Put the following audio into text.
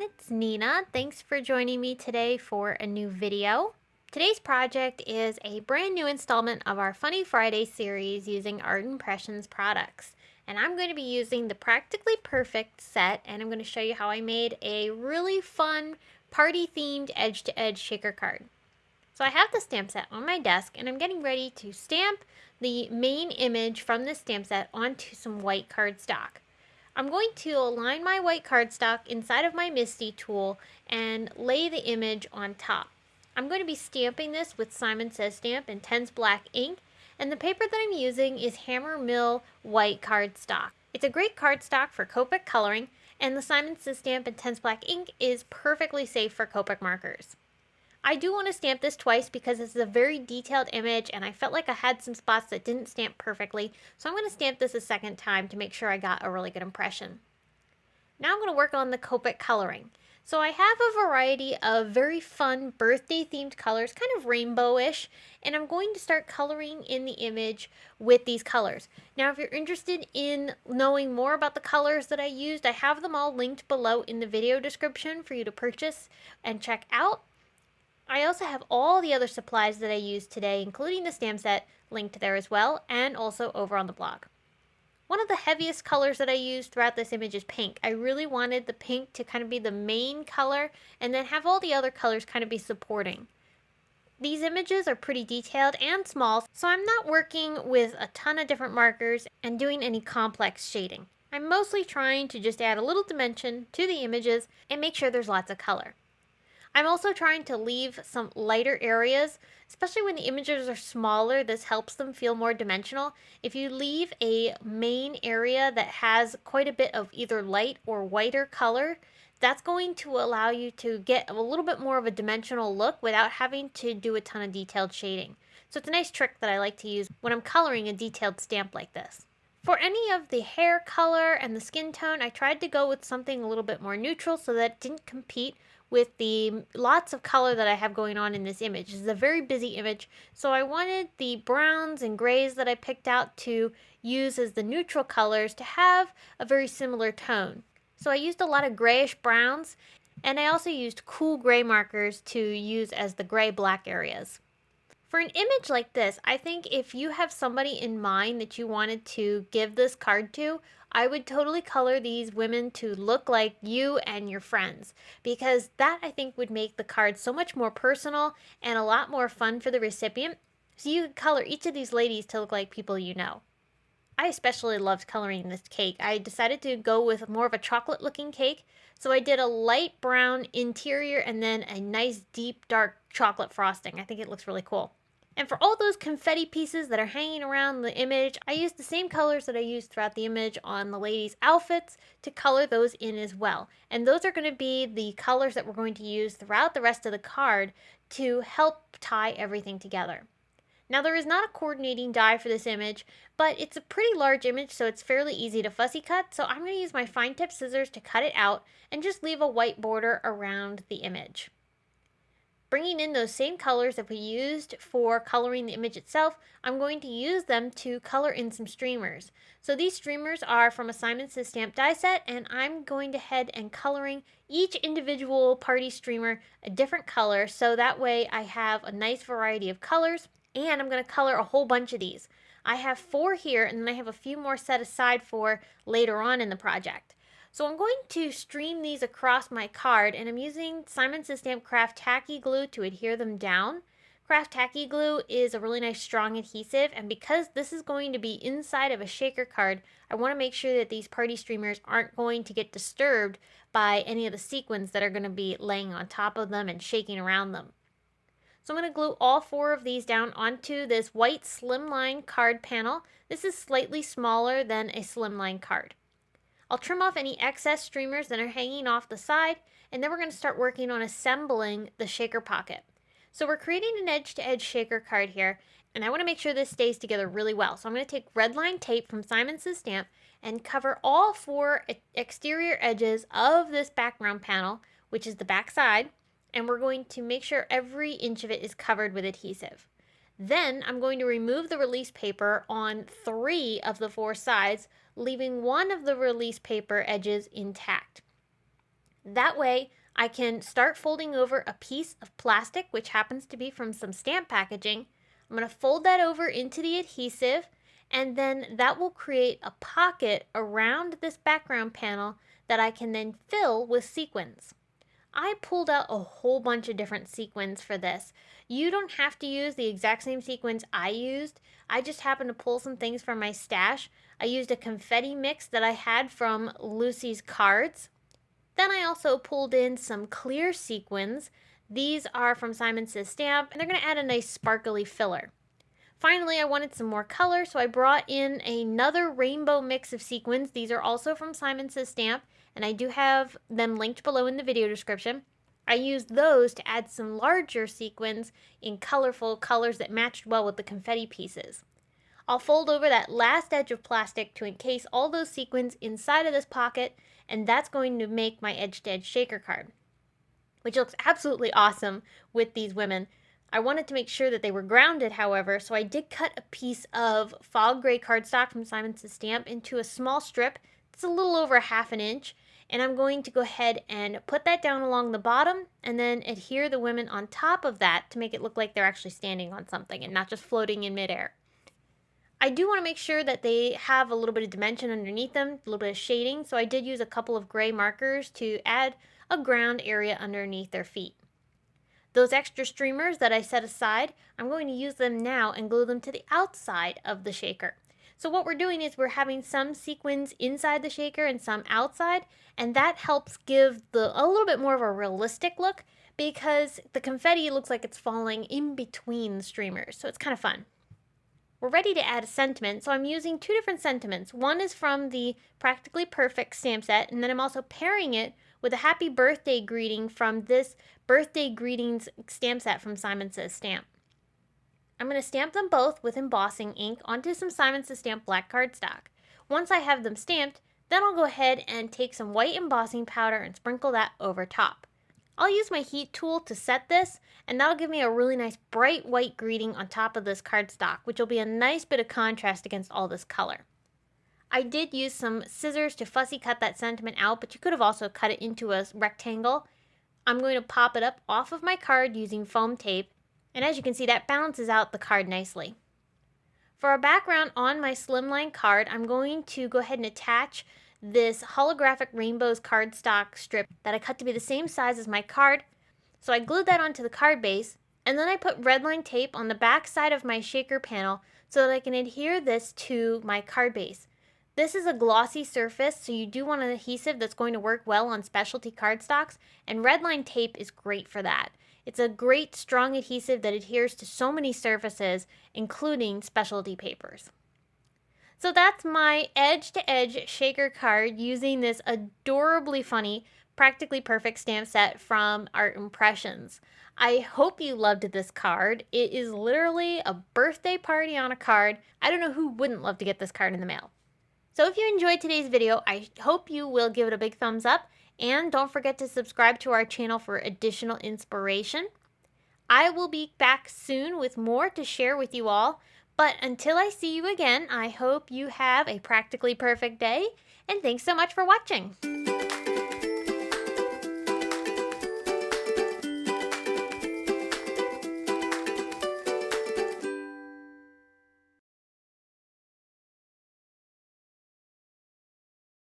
it's Nina. Thanks for joining me today for a new video. Today's project is a brand new installment of our Funny Friday series using Art Impressions products. And I'm going to be using the Practically Perfect set, and I'm going to show you how I made a really fun party-themed edge-to-edge shaker card. So I have the stamp set on my desk, and I'm getting ready to stamp the main image from this stamp set onto some white cardstock. I'm going to align my white cardstock inside of my MISTI tool and lay the image on top. I'm going to be stamping this with Simon Says Stamp and 10's black ink, and the paper that I'm using is Hammermill white cardstock. It's a great cardstock for Copic coloring, and the Simon Says Stamp and 10's black ink is perfectly safe for Copic markers. I do want to stamp this twice because this is a very detailed image and I felt like I had some spots that didn't stamp perfectly, so I'm going to stamp this a second time to make sure I got a really good impression. Now I'm going to work on the Copic coloring. So I have a variety of very fun birthday themed colors, kind of rainbowish, and I'm going to start coloring in the image with these colors. Now if you're interested in knowing more about the colors that I used, I have them all linked below in the video description for you to purchase and check out. I also have all the other supplies that I used today, including the stamp set, linked there as well, and also over on the blog. One of the heaviest colors that I used throughout this image is pink. I really wanted the pink to kind of be the main color, and then have all the other colors kind of be supporting. These images are pretty detailed and small, so I'm not working with a ton of different markers and doing any complex shading. I'm mostly trying to just add a little dimension to the images and make sure there's lots of color. I'm also trying to leave some lighter areas, especially when the images are smaller. This helps them feel more dimensional. If you leave a main area that has quite a bit of either light or whiter color, that's going to allow you to get a little bit more of a dimensional look without having to do a ton of detailed shading. So it's a nice trick that I like to use when I'm coloring a detailed stamp like this. For any of the hair color and the skin tone, I tried to go with something a little bit more neutral so that it didn't compete with the lots of color that I have going on in this image. This is a very busy image, so I wanted the browns and grays that I picked out to use as the neutral colors to have a very similar tone. So I used a lot of grayish browns, and I also used cool gray markers to use as the gray-black areas. For an image like this, I think if you have somebody in mind that you wanted to give this card to, I would totally color these women to look like you and your friends, because that I think would make the card so much more personal and a lot more fun for the recipient. So you could color each of these ladies to look like people you know. I especially loved coloring this cake. I decided to go with more of a chocolate looking cake, so I did a light brown interior and then a nice deep dark chocolate frosting. I think it looks really cool. And for all those confetti pieces that are hanging around the image, I used the same colors that I used throughout the image on the ladies' outfits to color those in as well. And those are going to be the colors that we're going to use throughout the rest of the card to help tie everything together. Now there is not a coordinating die for this image, but it's a pretty large image, so it's fairly easy to fussy cut. So I'm going to use my fine tip scissors to cut it out and just leave a white border around the image. Bringing in those same colors that we used for coloring the image itself, I'm going to use them to color in some streamers. So these streamers are from a Simon Says Stamp die set, and I'm going to head and coloring each individual party streamer a different color, so that way I have a nice variety of colors, and I'm going to color a whole bunch of these. I have 4 here, and then I have a few more set aside for later on in the project. So I'm going to stream these across my card, and I'm using Simon Says Stamp Craft Tacky Glue to adhere them down. Craft Tacky Glue is a really nice strong adhesive, and because this is going to be inside of a shaker card, I want to make sure that these party streamers aren't going to get disturbed by any of the sequins that are going to be laying on top of them and shaking around them. So I'm going to glue all 4 of these down onto this white slimline card panel. This is slightly smaller than a slimline card. I'll trim off any excess streamers that are hanging off the side, and then we're going to start working on assembling the shaker pocket. So we're creating an edge-to-edge shaker card here, and I want to make sure this stays together really well. So I'm going to take red line tape from Simon Says Stamp and cover all 4 exterior edges of this background panel, which is the back side, and we're going to make sure every inch of it is covered with adhesive. Then I'm going to remove the release paper on 3 of the 4 sides, leaving one of the release paper edges intact. That way I can start folding over a piece of plastic, which happens to be from some stamp packaging. I'm going to fold that over into the adhesive, and then that will create a pocket around this background panel that I can then fill with sequins. I pulled out a whole bunch of different sequins for this. You don't have to use the exact same sequins I used. I just happened to pull some things from my stash. I used a confetti mix that I had from Lucy's cards. Then I also pulled in some clear sequins. These are from Simon Says Stamp, and they're going to add a nice sparkly filler. Finally, I wanted some more color, so I brought in another rainbow mix of sequins. These are also from Simon Says Stamp, and I do have them linked below in the video description. I used those to add some larger sequins in colorful colors that matched well with the confetti pieces. I'll fold over that last edge of plastic to encase all those sequins inside of this pocket, and that's going to make my edge-to-edge shaker card, which looks absolutely awesome with these women. I wanted to make sure that they were grounded, however, so I did cut a piece of fog gray cardstock from Simon Says Stamp into a small strip. It's a little over 1/2 inch, and I'm going to go ahead and put that down along the bottom and then adhere the women on top of that to make it look like they're actually standing on something and not just floating in midair. I do want to make sure that they have a little bit of dimension underneath them, a little bit of shading, so I did use a couple of gray markers to add a ground area underneath their feet. Those extra streamers that I set aside, I'm going to use them now and glue them to the outside of the shaker. So what we're doing is we're having some sequins inside the shaker and some outside, and that helps give a little bit more of a realistic look because the confetti looks like it's falling in between the streamers, so it's kind of fun. We're ready to add a sentiment, so I'm using 2 different sentiments. One is from the Practically Perfect stamp set, and then I'm also pairing it with a happy birthday greeting from this Birthday Greetings stamp set from Simon Says Stamp. I'm going to stamp them both with embossing ink onto some Simon Says Stamp black cardstock. Once I have them stamped, then I'll go ahead and take some white embossing powder and sprinkle that over top. I'll use my heat tool to set this, and that'll give me a really nice bright white greeting on top of this cardstock, which will be a nice bit of contrast against all this color. I did use some scissors to fussy cut that sentiment out, but you could have also cut it into a rectangle. I'm going to pop it up off of my card using foam tape, and as you can see, that balances out the card nicely. For a background on my slimline card, I'm going to go ahead and attach this holographic rainbows cardstock strip that I cut to be the same size as my card. So I glued that onto the card base, and then I put redline tape on the back side of my shaker panel so that I can adhere this to my card base. This is a glossy surface, so you do want an adhesive that's going to work well on specialty cardstocks, and redline tape is great for that. It's a great strong adhesive that adheres to so many surfaces, including specialty papers. So that's my edge-to-edge shaker card using this adorably funny Practically Perfect stamp set from Art Impressions. I hope you loved this card. It is literally a birthday party on a card. I don't know who wouldn't love to get this card in the mail. So if you enjoyed today's video, I hope you will give it a big thumbs up, and don't forget to subscribe to our channel for additional inspiration. I will be back soon with more to share with you all. But until I see you again, I hope you have a practically perfect day, and thanks so much for watching.